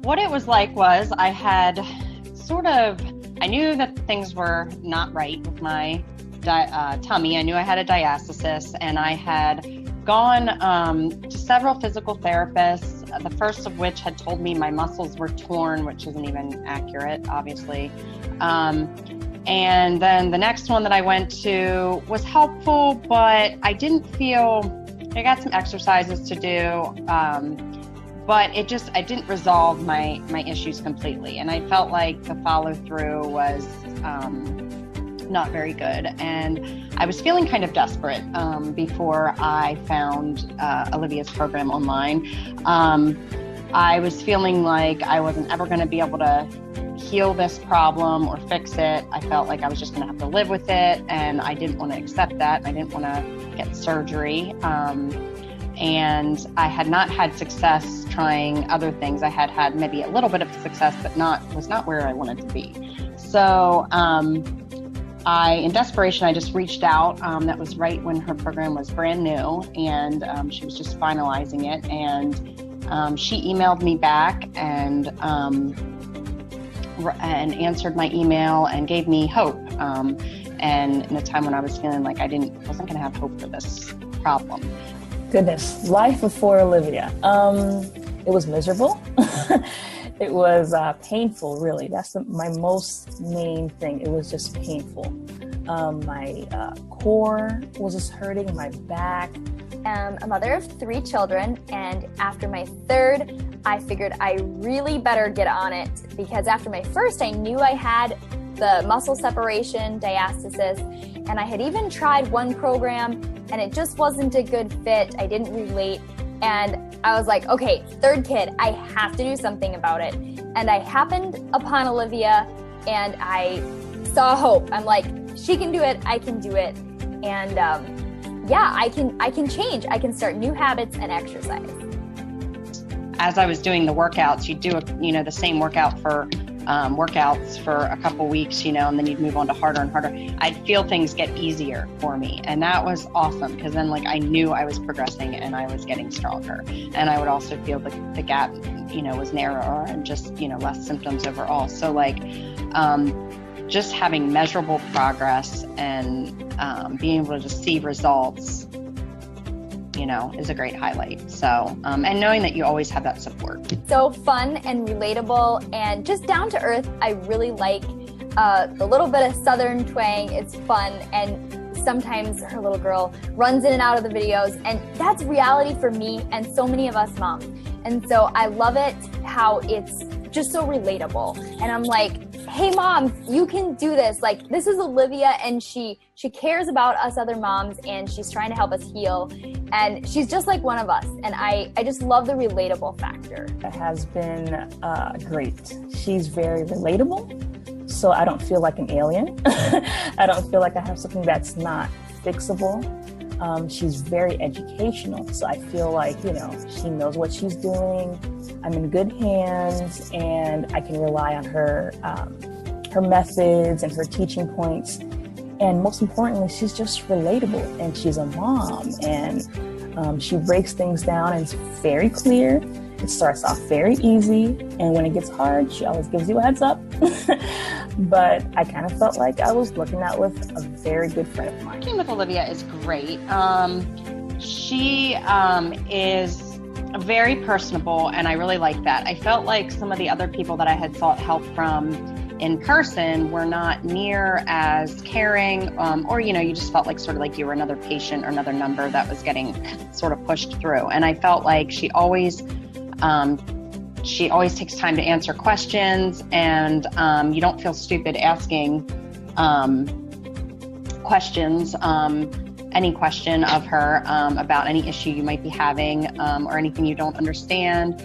what it was like was I had I knew that things were not right with my tummy. I knew I had a diastasis, and I had gone to several physical therapists, the first of which had told me my muscles were torn, which isn't even accurate, obviously. And then the next one that I went to was helpful, but I got some exercises to do, but I didn't resolve my issues completely. And I felt like the follow through was not very good. And I was feeling kind of desperate before I found Olivia's program online. I was feeling like I wasn't ever going to be able to heal this problem or fix it. I felt like I was just going to have to live with it, and I didn't want to accept that. I didn't want to get surgery. And I had not had success trying other things. I had maybe a little bit of success, but was not where I wanted to be. So in desperation, I just reached out. That was right when her program was brand new, and she was just finalizing it. And she emailed me back and answered my email and gave me hope. And in a time when I was feeling like I wasn't going to have hope for this problem. Goodness, life before Olivia. It was miserable. It was painful, really. That's my most main thing. It was just painful. My core was just hurting, my back. I'm a mother of 3 children, and after my third, I figured I really better get on it, because after my first, I knew I had the muscle separation, diastasis, and I had even tried one program, and it just wasn't a good fit. I didn't relate, and I was like, okay, third kid, I have to do something about it. And I happened upon Olivia, and I saw hope. I'm like, she can do it, I can do it, and yeah, I can change. I can start new habits and exercise. As I was doing the workouts, you'd do the same workouts for a couple weeks, and then you'd move on to harder and harder. I'd feel things get easier for me, and that was awesome, because then I knew I was progressing and I was getting stronger, and I would also feel the gap, was narrower and just less symptoms overall. So just having measurable progress and being able to just see results, is a great highlight. So, and knowing that you always have that support. So fun and relatable and just down to earth. I really like the little bit of Southern twang. It's fun. And sometimes her little girl runs in and out of the videos, and that's reality for me and so many of us moms. And so I love it how it's just so relatable. And I'm like, hey moms, you can do this. Like, this is Olivia, and she cares about us other moms, and she's trying to help us heal. And she's just like one of us. And I just love the relatable factor. It has been great. She's very relatable, so I don't feel like an alien. I don't feel like I have something that's not fixable. She's very educational, so I feel like, she knows what she's doing. I'm in good hands, and I can rely on her methods and her teaching points. And most importantly, she's just relatable, and she's a mom, and she breaks things down, and it's very clear. It starts off very easy, and when it gets hard, she always gives you a heads up. But I kind of felt like I was working out with a very good friend of mine. Working with Olivia is great. She is very personable, and I really like that. I felt like some of the other people that I had sought help from in person were not near as caring, or, you just felt like sort of like you were another patient or another number that was getting sort of pushed through. And I felt like she always takes time to answer questions, and you don't feel stupid asking questions, any question of her about any issue you might be having, or anything you don't understand.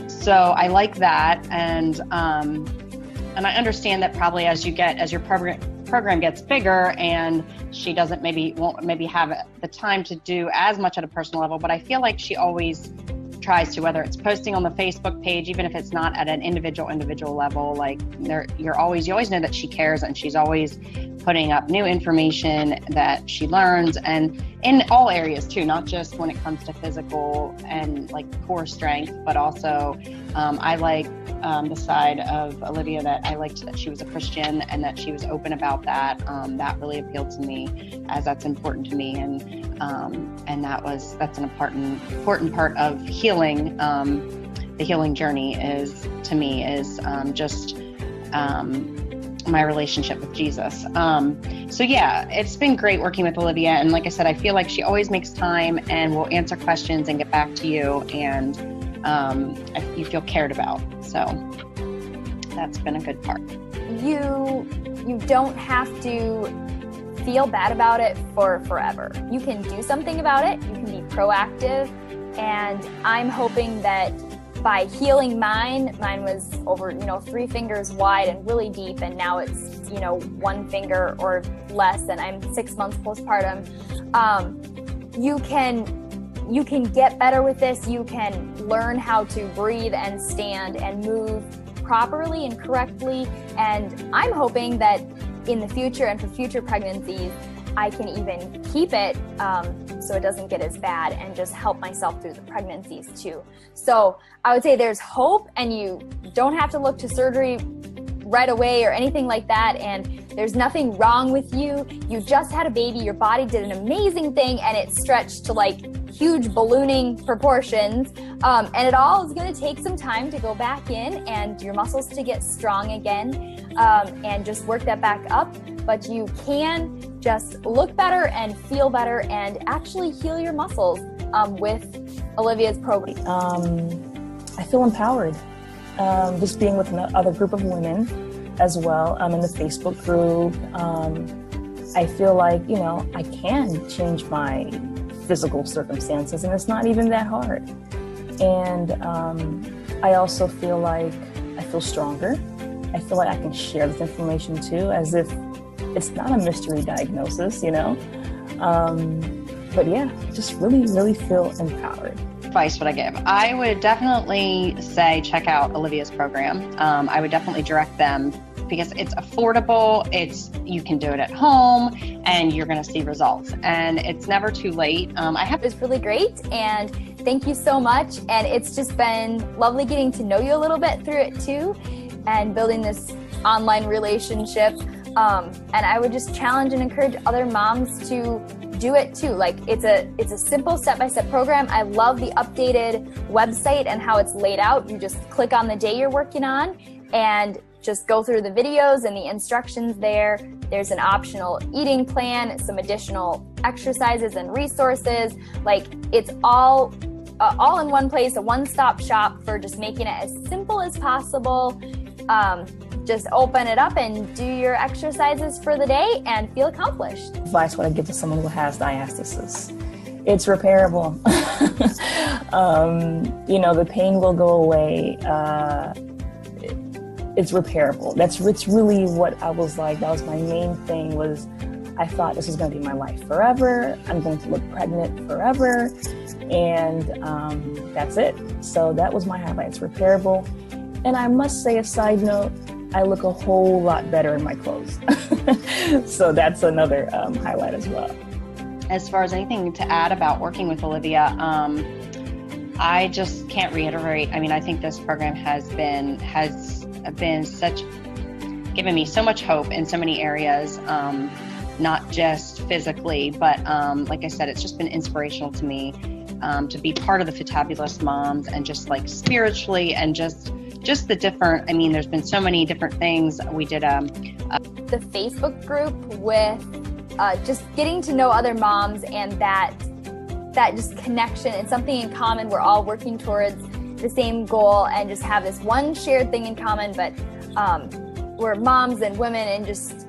So I like that, and I understand that probably as your program gets bigger, and she won't maybe have the time to do as much at a personal level, but I feel like she always tries to, whether it's posting on the Facebook page, even if it's not at an individual level, like you always know that she cares, and she's always putting up new information that she learns. And in all areas too, not just when it comes to physical and like core strength, but also I like the side of Olivia that I liked that she was a Christian and that she was open about that. That really appealed to me, as that's important to me, and that's an important part of healing. The healing journey is just my relationship with Jesus. So yeah, it's been great working with Olivia. And like I said, I feel like she always makes time and will answer questions and get back to you. And you feel cared about. So that's been a good part. You don't have to feel bad about it for forever. You can do something about it. You can be proactive. And I'm hoping that by healing mine was over, 3 fingers wide and really deep. And now it's, 1 finger or less. And I'm 6 months postpartum. You can get better with this. You can learn how to breathe and stand and move properly and correctly. And I'm hoping that in the future and for future pregnancies, I can even keep it so it doesn't get as bad and just help myself through the pregnancies too. So I would say there's hope, and you don't have to look to surgery right away or anything like that. And there's nothing wrong with you. You just had a baby. Your body did an amazing thing, and it stretched to like huge ballooning proportions. And it all is going to take some time to go back in and your muscles to get strong again, and just work that back up. But you can just look better and feel better and actually heal your muscles with Olivia's program. I feel empowered. Just being with another group of women as well. I'm in the Facebook group. I feel like, I can change my physical circumstances, and it's not even that hard. And I also feel like I feel stronger. I feel like I can share this information too, as if it's not a mystery diagnosis, But yeah, just really, really feel empowered. Advice would I give? I would definitely say check out Olivia's program. I would definitely direct them because it's affordable. You can do it at home, and you're going to see results. And it's never too late. It was really great, and thank you so much. And it's just been lovely getting to know you a little bit through it too, and building this online relationship. And I would just challenge and encourage other moms to do it too. Like it's a simple step-by-step program. I love the updated website and how it's laid out. You just click on the day you're working on and just go through the videos and the instructions there. There's an optional eating plan, some additional exercises and resources. Like it's all in one place, a one-stop shop for just making it as simple as possible. Just open it up and do your exercises for the day and feel accomplished. Advice what I give to someone who has diastasis. It's repairable. The pain will go away. It's repairable. It's really what I was like. That was my main thing. Was I thought this was going to be my life forever. I'm going to look pregnant forever, and that's it. So that was my highlight. It's repairable. And I must say, a side note, I look a whole lot better in my clothes. So that's another highlight as well. As far as anything to add about working with Olivia, I just can't reiterate. I mean, I think this program has been given me so much hope in so many areas, not just physically, but like I said, it's just been inspirational to me to be part of the Fantabulous Moms, and just like spiritually, and just the different, there's been so many different things. We did the Facebook group with just getting to know other moms, and that just connection and something in common. We're all working towards the same goal and just have this one shared thing in common, but we're moms and women, and just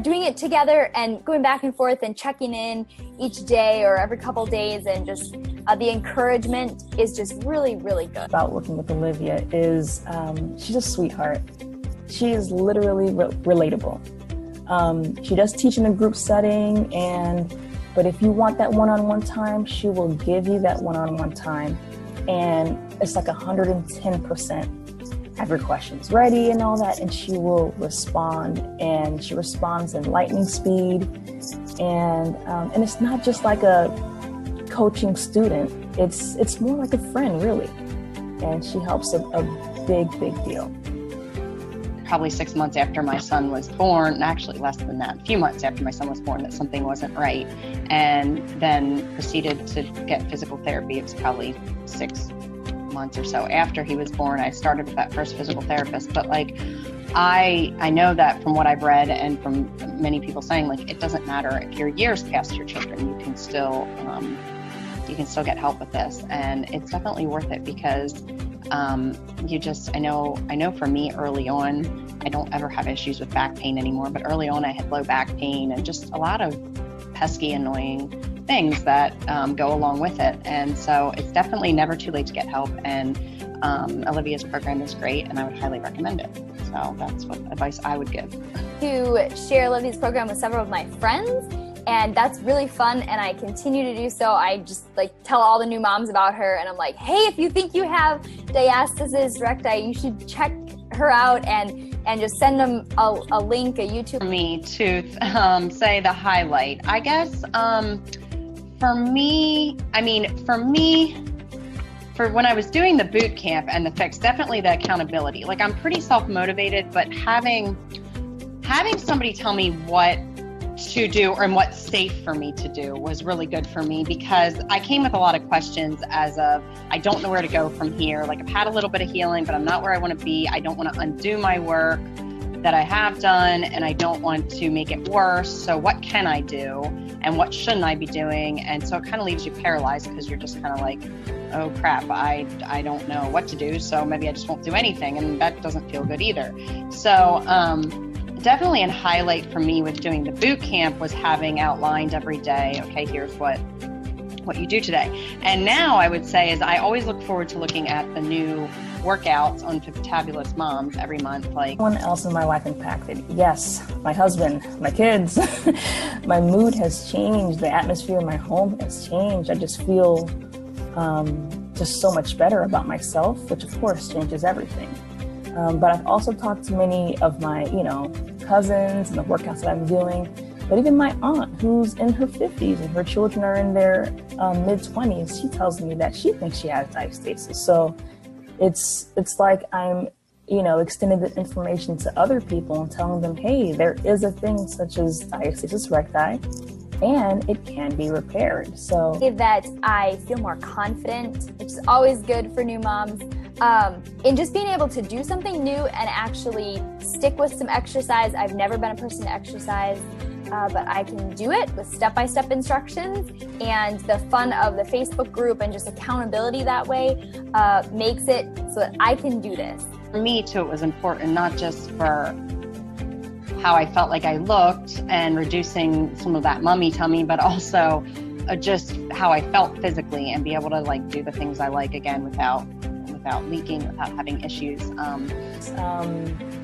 doing it together and going back and forth and checking in each day or every couple days, and just the encouragement is just really, really good. About working with Olivia is she's a sweetheart. She is literally relatable. She does teach in a group setting, but if you want that one-on-one time, she will give you that one-on-one time, and it's like 110%. Have your questions ready and all that, and she will respond, and she responds in lightning speed, And it's not just like a coaching student. It's more like a friend, really. And she helps a big deal. Probably 6 months after my son was born, actually less than that, a few months after my son was born, that something wasn't right, and then proceeded to get physical therapy. It was probably 6 months or so after he was born. I started with that first physical therapist, but like I know that from what I've read and from many people saying, like, it doesn't matter if you're years past your children, you can still get help with this, and it's definitely worth it because I know for me early on, I don't ever have issues with back pain anymore, but early on I had low back pain and just a lot of pesky, annoying things that go along with it. And so it's definitely never too late to get help. And Olivia's program is great, and I would highly recommend it. So that's what advice I would give. To share Olivia's program with several of my friends, and that's really fun, and I continue to do so. I just tell all the new moms about her, and I'm like, hey, if you think you have diastasis recti, you should check her out, and just send them a link, a YouTube. For me to say the highlight, I guess, for when I was doing the boot camp and the fix, definitely the accountability. Like, I'm pretty self-motivated, but having somebody tell me what to do and what's safe for me to do was really good for me, because I came with a lot of questions as of, I don't know where to go from here. Like, I've had a little bit of healing, but I'm not where I want to be. I don't want to undo my work that I have done, and I don't want to make it worse. So what can I do and what shouldn't I be doing? And so it kind of leaves you paralyzed, because you're just kind of like, oh crap, I don't know what to do. So maybe I just won't do anything. And that doesn't feel good either. So, definitely a highlight for me with doing the boot camp was having outlined every day, okay, here's what you do today. And now I would say is I always look forward to looking at the new workouts on Fabulous Moms every month. Like, someone else in my life impacted. Yes, my husband, my kids. My mood has changed. The atmosphere in my home has changed. I just feel just so much better about myself, which of course changes everything. But I've also talked to many of my, cousins and the workouts that I'm doing, but even my aunt, who's in her 50s and her children are in their mid-20s, she tells me that she thinks she has diastasis. So it's like I'm, extending the information to other people and telling them, hey, there is a thing such as diastasis recti, and it can be repaired. So that I feel more confident, which is always good for new moms. In just being able to do something new and actually stick with some exercise. I've never been a person to exercise, but I can do it with step-by-step instructions, and the fun of the Facebook group and just accountability that way makes it so that I can do this. For me too, it was important, not just for how I felt like I looked and reducing some of that mummy tummy, but also just how I felt physically, and be able to do the things I like again without leaking, without having issues.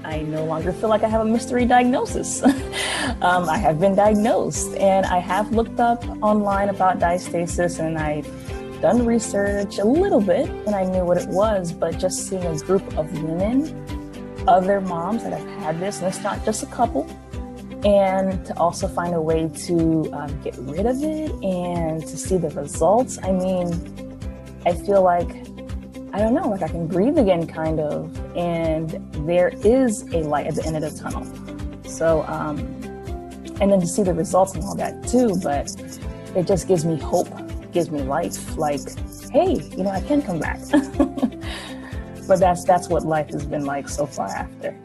I no longer feel like I have a mystery diagnosis. I have been diagnosed, and I have looked up online about diastasis, and I've done research a little bit, and I knew what it was, but just seeing a group of women, other moms that have had this, and it's not just a couple, and to also find a way to get rid of it and to see the results. I mean, I feel like, I don't know, I can breathe again, kind of, and there is a light at the end of the tunnel. So, and then to see the results and all that too, but it just gives me hope, gives me life, like, hey, I can come back. But that's what life has been like so far after.